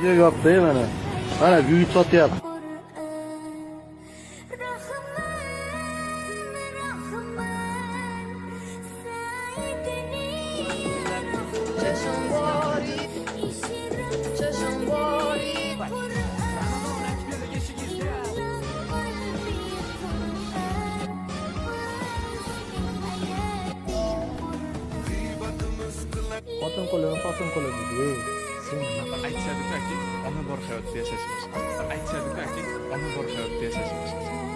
Yer yo'q-da mana. Mana uyut sotyapti. Xotin qo'li dedi. Sen nima Aytishadi-ku aka, ona bor hayotda yashashimiz. Aytishadi-ku aka, ona bor hayotda yashashimiz.